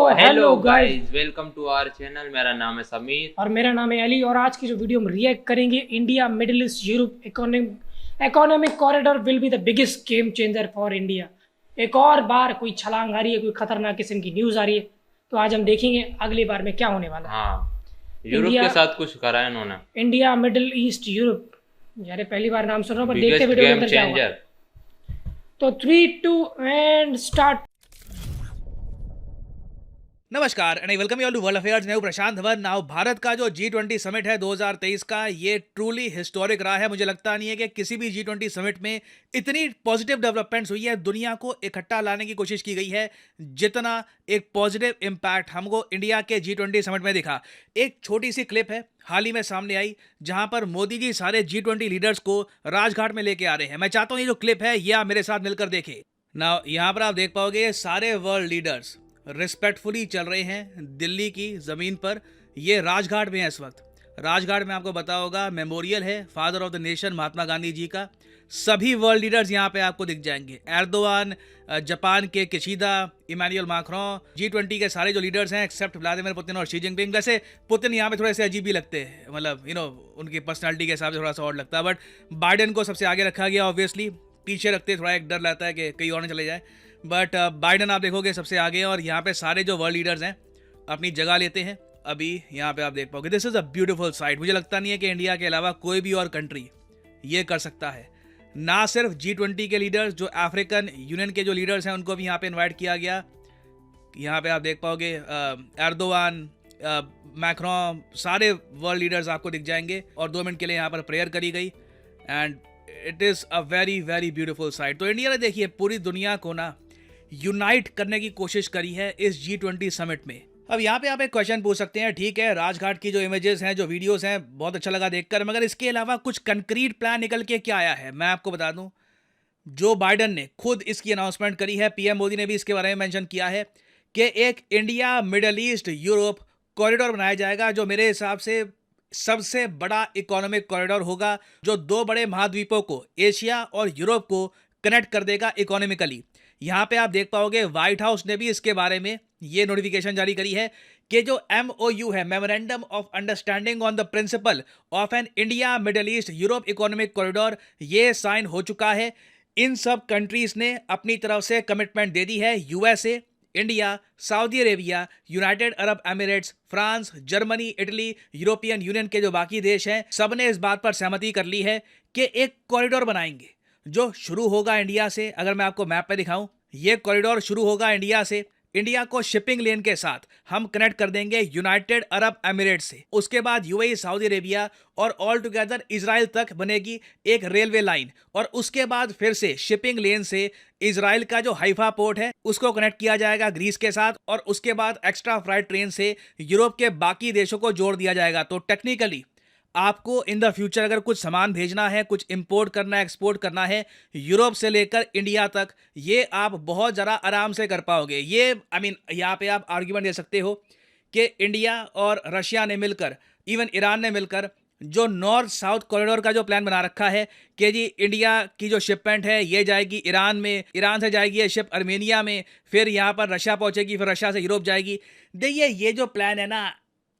Hello guys, welcome to our channel. मेरा नाम है समीर और मेरा नाम है अली। और आज की जो वीडियो हम रिएक्ट करेंगे, India middle east Europe economic corridor will be the biggest game changer for India. एक और बार कोई छलांग आ रही है, कोई खतरनाक किस्म की न्यूज़ आ रही है। तो आज हम देखेंगे अगली बार में क्या होने वाला है। हाँ, यूरोप इंडिया के साथ कुछ करा है इन्होंने। इंडिया मिडिल ईस्ट यूरोप, यार पहली बार नाम सुन रहा हूँ, पर देखते बिगेस्ट वीडियो के गेम अंदर क्या होगा। चेंजर। तो 3, 2 एंड स्टार्ट। नमस्कार and I welcome you all to world affairs. मैं हूं प्रशांत धवन। नाउ भारत का जो G20 समिट है 2023 का, ये ट्रूली हिस्टोरिक रहा है। मुझे लगता नहीं है कि किसी भी G20 समिट में इतनी पॉजिटिव डेवलपमेंट्स हुई है, दुनिया को इकट्ठा लाने की कोशिश की गई है, जितना एक पॉजिटिव इम्पैक्ट हमको इंडिया के G20 समिट में दिखा। एक छोटी सी क्लिप है, हाल ही में सामने आई, जहां पर मोदी जी सारे G20 लीडर्स को राजघाट में लेके आ रहे हैं। मैं चाहता हूं ये जो क्लिप है ये आप मेरे साथ मिलकर देखें। नाउ यहाँ पर आप देख पाओगे ये सारे वर्ल्ड लीडर्स रिस्पेक्टफुली चल रहे हैं दिल्ली की ज़मीन पर। ये राजघाट में है इस वक्त। राजघाट में आपको पता होगा मेमोरियल है father of the nation Mahatma Gandhi ji का। सभी वर्ल्ड लीडर्स यहाँ पे आपको दिख जाएंगे। एर्दोआन, जापान के किशिदा, इमानुएल मैक्रोन, G20 के सारे जो लीडर्स हैं एक्सेप्ट व्लादिमीर पुतिन और शी जिनपिंग। वैसे पुतिन यहाँ पे थोड़े से अजीब ही लगते हैं, मतलब उनकी पर्सनालिटी के हिसाब से थोड़ा सा और लगता है। बट बाइडेन को सबसे आगे रखा गया, ऑब्वियसली पीछे रखते थोड़ा एक डर रहता है कि कहीं और न चले जाए। बट बाइडन आप देखोगे सबसे आगे हैं, और यहाँ पे सारे जो वर्ल्ड लीडर्स हैं अपनी जगह लेते हैं। अभी यहाँ पे आप देख पाओगे, this is a beautiful sight. मुझे लगता नहीं है कि इंडिया के अलावा कोई भी और कंट्री ये कर सकता है। ना सिर्फ G20 के लीडर्स, जो अफ्रीकन यूनियन के जो लीडर्स हैं उनको भी यहाँ पे इन्वाइट किया गया। यहाँ पे आप देख पाओगे एर्दोआन, मैक्रोन, सारे वर्ल्ड लीडर्स आपको दिख जाएंगे। और 2 मिनट के लिए यहाँ पर प्रेयर करी गई and it is a very very beautiful sight. तो इंडिया ने देखिए पूरी दुनिया को ना यूनाइट करने की कोशिश करी है इस G20 समिट में। अब यहाँ पे आप एक क्वेश्चन पूछ सकते हैं, ठीक है राजघाट की जो इमेजेस हैं, जो वीडियोस हैं, बहुत अच्छा लगा देखकर, मगर इसके अलावा कुछ कंक्रीट प्लान निकल के क्या आया है? मैं आपको बता दूं, जो बाइडन ने खुद इसकी अनाउंसमेंट करी है, पीएम मोदी ने भी इसके बारे में मेंशन किया है कि एक India Middle East Europe corridor बनाया जाएगा, जो मेरे हिसाब से सबसे बड़ा इकोनॉमिक कॉरिडोर होगा, जो 2 बड़े महाद्वीपों को, एशिया और यूरोप को कनेक्ट कर देगा इकोनॉमिकली। यहाँ पे आप देख पाओगे व्हाइट हाउस ने भी इसके बारे में ये नोटिफिकेशन जारी करी है कि जो MOU है, memorandum of understanding on the principle of an India Middle East Europe economic corridor, ये साइन हो चुका है। इन सब कंट्रीज ने अपनी तरफ से कमिटमेंट दे दी है। USA, India, Saudi Arabia, United Arab Emirates, France, Germany, Italy, European union के जो बाकी देश हैं, सब ने इस बात पर सहमति कर ली है कि एक कॉरिडोर बनाएंगे जो शुरू होगा इंडिया से। अगर मैं आपको मैप पे दिखाऊं, ये कॉरिडोर शुरू होगा इंडिया से। इंडिया को शिपिंग लेन के साथ हम कनेक्ट कर देंगे यूनाइटेड अरब एमिरेट्स से। उसके बाद UAE, सऊदी अरेबिया और ऑल टुगेदर इजराइल तक बनेगी एक रेलवे लाइन। और उसके बाद फिर से शिपिंग लेन से इजराइल का जो हाइफा पोर्ट है उसको कनेक्ट किया जाएगा ग्रीस के साथ, और उसके बाद एक्स्ट्रा फ्राइट ट्रेन से यूरोप के बाकी देशों को जोड़ दिया जाएगा। तो टेक्निकली आपको इन द फ्यूचर अगर कुछ सामान भेजना है, कुछ इंपोर्ट करना है, एक्सपोर्ट करना है यूरोप से लेकर इंडिया तक, ये आप बहुत ज़रा आराम से कर पाओगे। ये यहाँ पे आप आर्ग्यूमेंट दे सकते हो कि इंडिया और रशिया ने मिलकर, इवन ईरान ने मिलकर, जो नॉर्थ साउथ कॉरिडोर का जो प्लान बना रखा है कि जी इंडिया की जो शिपमेंट है ये जाएगी ईरान में, ईरान से जाएगी ये शिप अर्मेनिया में, फिर यहाँ पर रशिया पहुँचेगी, फिर रशिया से यूरोप जाएगी। देखिए ये जो प्लान है ना,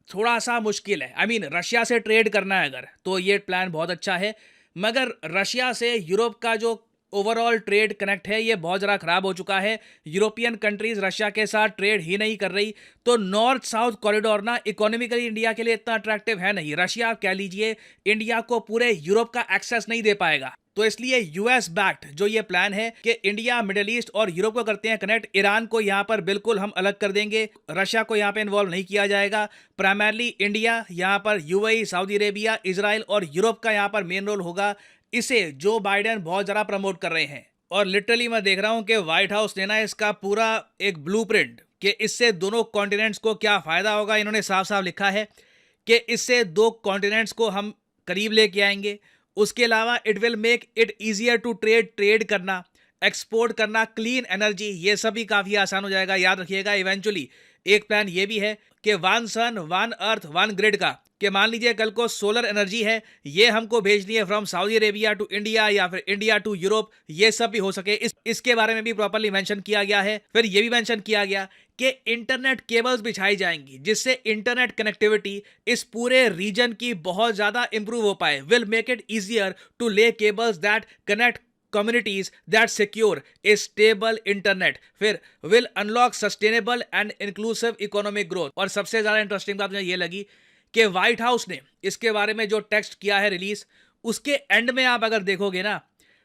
थोड़ा सा मुश्किल है। रशिया से ट्रेड करना है अगर, तो ये प्लान बहुत अच्छा है, मगर रशिया से यूरोप का जो ओवरऑल ट्रेड कनेक्ट है ये बहुत ज़रा ख़राब हो चुका है। यूरोपियन कंट्रीज़ रशिया के साथ ट्रेड ही नहीं कर रही, तो नॉर्थ साउथ कॉरिडोर ना इकोनॉमिकली इंडिया के लिए इतना अट्रैक्टिव है नहीं। रशिया कह लीजिए इंडिया को पूरे यूरोप का एक्सेस नहीं दे पाएगा। तो इसलिए US बैक्ड जो ये प्लान है कि इंडिया मिडिल ईस्ट और यूरोप को करते हैं कनेक्ट, ईरान को यहाँ पर बिल्कुल हम अलग कर देंगे, रशिया को यहाँ पे इन्वॉल्व नहीं किया जाएगा। प्राइमरली इंडिया, यहाँ पर UAE, सऊदी अरेबिया, इजराइल और यूरोप का यहाँ पर मेन रोल होगा। इसे जो बाइडेन बहुत ज़रा प्रमोट कर रहे हैं, और लिटरली मैं देख रहा हूँ कि व्हाइट हाउस ने ना इसका पूरा एक ब्लूप्रिंट कि इससे दोनों कॉन्टिनेंट्स को क्या फ़ायदा होगा, इन्होंने साफ साफ लिखा है कि इससे 2 कॉन्टिनेंट्स को हम करीब लेके आएंगे। उसके अलावा it will make it easier to trade करना, एक्सपोर्ट करना, क्लीन एनर्जी, ये सब भी काफ़ी आसान हो जाएगा। याद रखिएगा इवेंचुअली एक प्लान ये भी है कि 1 सन 1 अर्थ 1 ग्रिड का कि मान लीजिए कल को सोलर एनर्जी है, ये हमको भेजनी है from Saudi Arabia to India या फिर इंडिया टू यूरोप, ये सब भी हो सके, इसके बारे में भी प्रॉपर्ली मेंशन किया गया है। फिर ये भी मेंशन किया गया कि इंटरनेट केबल्स बिछाई जाएंगी जिससे इंटरनेट कनेक्टिविटी इस पूरे रीजन की बहुत ज्यादा इंप्रूव हो पाए। Will make it easier to lay cables that connect communities that secure a stable internet। फिर will unlock sustainable and inclusive economic growth। और सबसे ज्यादा इंटरेस्टिंग बात मुझे ये लगी कि व्हाइट हाउस ने इसके बारे में जो टेक्स्ट किया है रिलीज, उसके एंड में आप अगर देखोगे ना,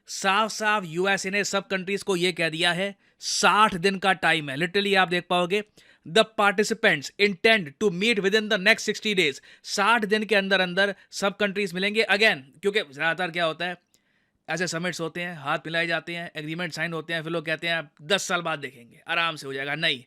साफ साफ यूएसए ने सब कंट्रीज को ये कह दिया है 60 दिन का टाइम है। लिटरली आप देख पाओगे the participants intend to meet within the next 60 days. 60 दिन के अंदर अंदर सब कंट्रीज मिलेंगे अगेन, क्योंकि ज्यादातर क्या होता है, ऐसे समिट्स होते हैं, हाथ मिलाए जाते हैं, एग्रीमेंट साइन होते हैं, फिर लोग कहते हैं 10 साल बाद देखेंगे, आराम से हो जाएगा। नहीं,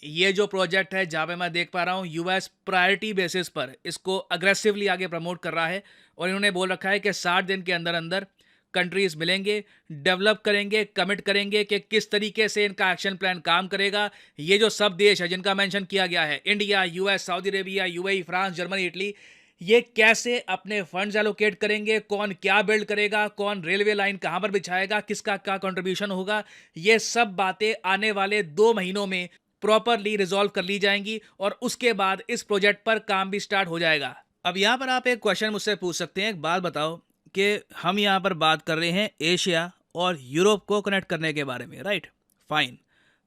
ये जो प्रोजेक्ट है जहाँ पे मैं देख पा रहा हूँ यूएस प्रायोरिटी बेसिस पर इसको अग्रेसिवली आगे प्रमोट कर रहा है और इन्होंने बोल रखा है कि 60 दिन के अंदर अंदर कंट्रीज मिलेंगे, डेवलप करेंगे, कमिट करेंगे कि किस तरीके से इनका एक्शन प्लान काम करेगा। ये जो सब देश है जिनका मेंशन किया गया है, India, US, Saudi Arabia, UAE, France, Germany, Italy, ये कैसे अपने फंड्स एलोकेट करेंगे, कौन क्या बिल्ड करेगा, कौन रेलवे लाइन कहां पर बिछाएगा, किसका क्या कंट्रीब्यूशन होगा, ये सब बातें आने वाले 2 महीनों में प्रॉपरली रिजॉल्व कर ली जाएंगी और उसके बाद इस प्रोजेक्ट पर काम भी स्टार्ट हो जाएगा। अब यहाँ पर आप एक क्वेश्चन मुझसे पूछ सकते हैं, एक बात बताओ कि हम यहाँ पर बात कर रहे हैं एशिया और यूरोप को कनेक्ट करने के बारे में, राइट? फाइन,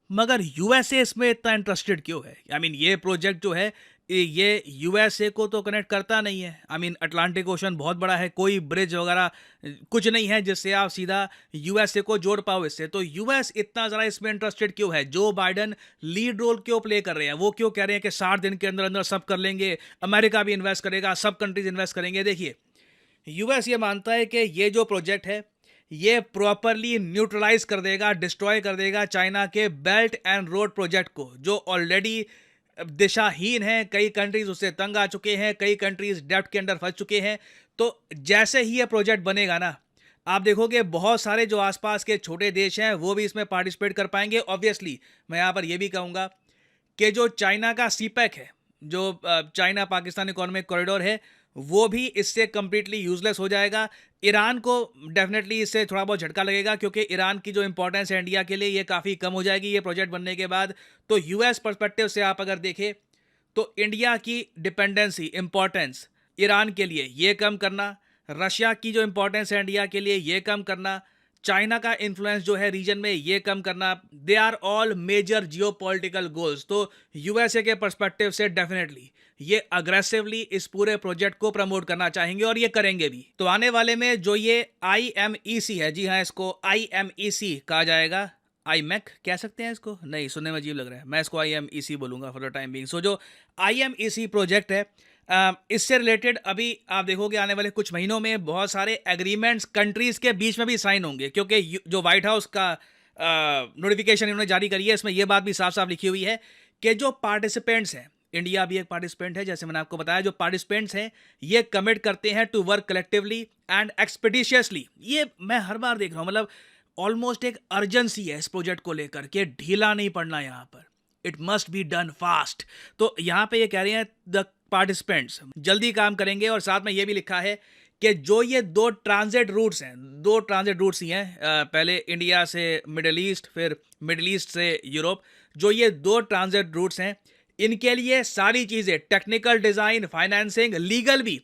मगर यूएसए इसमें इतना इंटरेस्टेड क्यों है? आई मीन ये प्रोजेक्ट जो है ये यूएसए को तो कनेक्ट करता नहीं है। आई मीन अटलांटिक ओशन बहुत बड़ा है, कोई ब्रिज वगैरह कुछ नहीं है जिससे आप सीधा यूएसए को जोड़ पाओ इससे। तो यूएस इतना ज़रा इसमें इंटरेस्टेड क्यों है? जो बाइडन लीड रोल क्यों प्ले कर रहे हैं? वो क्यों कह रहे हैं कि 60 दिन के अंदर अंदर सब कर लेंगे, अमेरिका भी इन्वेस्ट करेगा, सब कंट्रीज इन्वेस्ट करेंगे? देखिए, यूएस ये मानता है कि ये जो प्रोजेक्ट है ये प्रॉपरली न्यूट्रलाइज कर देगा, डिस्ट्रॉय कर देगा चाइना के बेल्ट एंड रोड प्रोजेक्ट को, जो ऑलरेडी दिशाहीन है। कई कंट्रीज उससे तंग आ चुके हैं, कई कंट्रीज डेब्ट के अंदर फंस चुके हैं। तो जैसे ही ये प्रोजेक्ट बनेगा ना, आप देखोगे बहुत सारे जो आसपास के छोटे देश हैं वो भी इसमें पार्टिसिपेट कर पाएंगे। ऑब्वियसली मैं यहाँ पर ये भी कहूँगा कि जो चाइना का सीपैक है, जो चाइना पाकिस्तान इकोनॉमिक कॉरिडोर है, वो भी इससे कंप्लीटली यूजलेस हो जाएगा। ईरान को डेफिनेटली इससे थोड़ा बहुत झटका लगेगा क्योंकि ईरान की जो इंपॉर्टेंस है इंडिया के लिए ये काफ़ी कम हो जाएगी ये प्रोजेक्ट बनने के बाद। तो यूएस पर्सपेक्टिव से आप अगर देखें तो इंडिया की डिपेंडेंसी, इंपॉर्टेंस ईरान के लिए ये कम करना, रशिया की जो इंपॉर्टेंस है इंडिया के लिए ये कम करना, चाइना का इन्फ्लुएंस जो है रीजन में ये कम करना, they are all major geopolitical goals. तो यूएसए के पर्सपेक्टिव से डेफिनेटली ये अग्रेसिवली इस पूरे प्रोजेक्ट को प्रमोट करना चाहेंगे और ये करेंगे भी। तो आने वाले में जो ये IMEC है, जी हाँ इसको IMEC कहा जाएगा, IMEC कह सकते हैं इसको, नहीं सुनने में अजीब लग रहा है, मैं इसको IMEC बोलूंगा फॉर द टाइम बीइंग। सो जो IMEC प्रोजेक्ट है इससे रिलेटेड अभी आप देखोगे आने वाले कुछ महीनों में बहुत सारे एग्रीमेंट्स कंट्रीज के बीच में भी साइन होंगे, क्योंकि जो व्हाइट हाउस का नोटिफिकेशन इन्होंने जारी करी है इसमें यह बात भी साफ साफ लिखी हुई है कि जो पार्टिसिपेंट्स हैं, इंडिया भी एक पार्टिसिपेंट है जैसे मैंने आपको बताया, जो पार्टिसिपेंट्स हैं ये कमिट करते हैं टू वर्क कलेक्टिवली एंड एक्सपेडिशियसली। ये मैं हर बार देख रहा हूँ, मतलब ऑलमोस्ट एक अर्जेंसी है इस प्रोजेक्ट को लेकर के, ढीला नहीं पड़ना यहाँ पर, it must be done fast. तो यहाँ पे ये कह रहे हैं द पार्टिसिपेंट्स जल्दी काम करेंगे और साथ में ये भी लिखा है कि जो ये 2 ट्रांजिट रूट्स हैं, 2 ट्रांजिट रूट्स ही हैं, पहले इंडिया से मिडिल ईस्ट, फिर मिडिल ईस्ट से यूरोप, जो ये 2 ट्रांजिट रूट्स हैं इनके लिए सारी चीज़ें, टेक्निकल डिज़ाइन, फाइनेंसिंग, लीगल भी,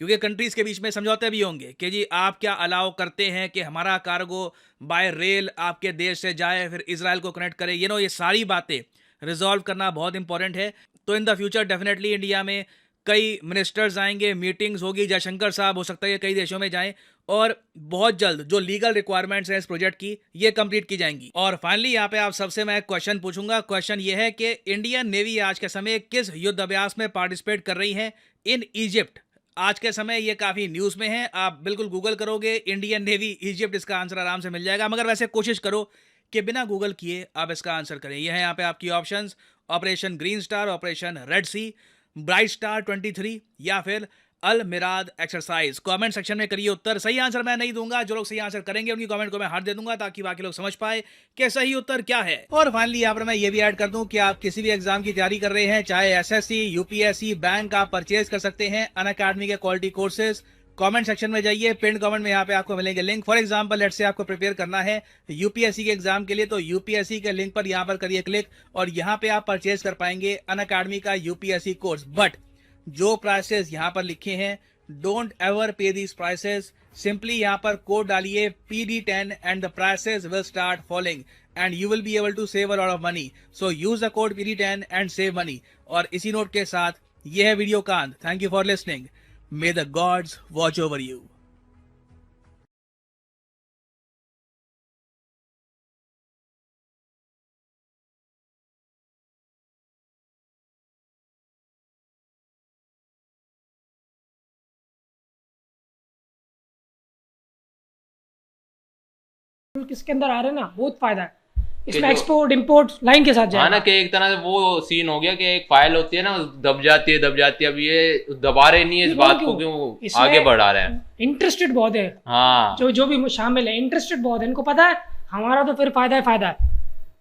क्योंकि कंट्रीज़ के बीच में समझौते भी होंगे कि जी आप क्या अलाउ करते हैं कि हमारा कार्गो बाय रेल आपके देश से जाए फिर इजराइल को कनेक्ट करे, ये सारी बातें रिजॉल्व करना बहुत इंपॉर्टेंट है। तो in the future definitely India में कई मिनिस्टर्स आएंगे, मीटिंग्स होगी, जयशंकर साहब हो सकता है कई देशों में जाएं और बहुत जल्द जो लीगल रिक्वायरमेंट्स हैं इस प्रोजेक्ट की ये कंप्लीट की जाएंगी। और फाइनली यहाँ पे आप सबसे मैं क्वेश्चन पूछूंगा, क्वेश्चन ये है कि इंडियन नेवी आज के समय किस युद्ध अभ्यास में पार्टिसिपेट कर रही है इन इजिप्ट? आज के समय ये काफ़ी न्यूज़ में है, आप बिल्कुल गूगल करोगे इंडियन नेवी इजिप्ट, इसका आंसर आराम से मिल जाएगा, मगर वैसे कोशिश करो कि बिना गूगल किए आप इसका आंसर करें। यह है यहाँ पे आपकी options, operation green star, operation red sea, bright star 23 या फिर Al Mirad exercise? Comment section में करिए उत्तर। सही आंसर मैं नहीं दूंगा, जो लोग सही आंसर करेंगे उनकी कमेंट को मैं हार्ट दे दूंगा ताकि बाकी लोग समझ पाए कि सही उत्तर क्या है। और फाइनली यहाँ पर मैं ये भी ऐड कर दूं कि आप किसी भी एग्जाम की तैयारी कर रहे हैं, चाहे एसएससी, यूपीएससी, बैंक, आप परचेज कर सकते हैं अनअकैडमी के क्वालिटी कोर्सेज। कमेंट सेक्शन में जाइए, पिन कमेंट में यहाँ पे आपको मिलेंगे link. For example let's say आपको प्रिपेयर करना है यूपीएससी के एग्जाम के लिए, तो यूपीएससी के लिंक पर यहाँ पर करिए क्लिक और यहाँ पे आप परचेज कर पाएंगे अनअकैडमी का यूपीएससी कोर्स। बट जो प्राइसेस यहाँ पर लिखे हैं, don't ever pay these prices. Simply यहाँ पर कोड डालिए PD10 and the prices will start falling and you will be able to save a lot of money. So use the code PD10 and save money. और इसी note के साथ ये है video का अंत। Thank you for listening. May the gods watch over you. किसके अंदर आ रहे हैं ना, बहुत फायदा है इसमें। जो- एक्सपोर्ट इंपोर्ट लाइन के साथ हाँ जाएगा। ना, कि एक तरह से वो सीन हो गया कि एक फाइल होती है ना, दब जाती है। अब ये दबा रहे नहीं है इस ये बात क्यों? को, क्यों इसमें आगे बढ़ा रहे हैं। इंटरेस्टेड बहुत है, हाँ, जो भी शामिल है इंटरेस्टेड बहुत है। इनको पता है हमारा तो फिर फायदा है,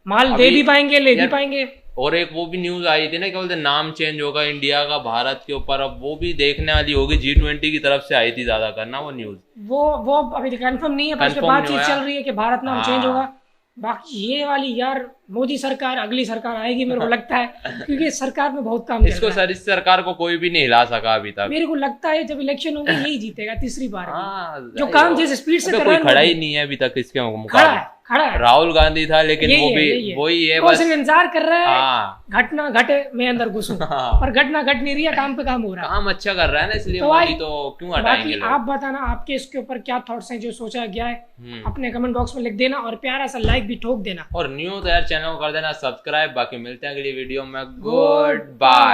माल दे अभी भी पाएंगे, ले भी यार- पाएंगे। और एक वो भी न्यूज आई थी ना, क्या बोलते हैं, नाम चेंज होगा इंडिया का भारत के ऊपर। अब वो भी देखने वाली होगी। G20 की तरफ से आई थी ज्यादा करना वो न्यूज। वो अभी कंफर्म नहीं है, पर उस पे Confirm नहीं बातचीत हुआ। चल रही है कि भारत नाम हाँ। चेंज होगा। बाकी ये वाली यार मोदी सरकार, अगली सरकार आएगी मेरे को लगता है, क्योंकि इस सरकार में बहुत काम चल इसको रहा है। इस सरकार को कोई भी नहीं हिला सका अभी तक। मेरे को लगता है जब इलेक्शन होंगे यही जीतेगा तीसरी बार। हाँ, जो काम जिस स्पीड से अबे कर कोई रहा है खड़ा मोदी। ही नहीं है अभी तक इसके खड़ा मुकाबले। है। राहुल गांधी था, लेकिन यही वो है, भी यही है। वही है वो बस। सिर्फ इंतजार कर रहा है हाँ, घटना घटे मैं अंदर घुसूं, हाँ। पर घटना घट नहीं रही है, काम पे काम हो रहा है। काम अच्छा कर रहा है ना, इसलिए तो भाई, मोदी तो क्यों हटाएंगे बाकी लोग। आप बताना आपके इसके ऊपर क्या थॉट्स हैं, जो सोचा गया है हम्म। अपने कमेंट बॉक्स में लिख देना और प्यारा सा लाइक भी ठोक देना। और न्यू तो यार चैनल को कर देना सब्सक्राइब। बाकी मिलते हैं अगली वीडियो में। Good bye.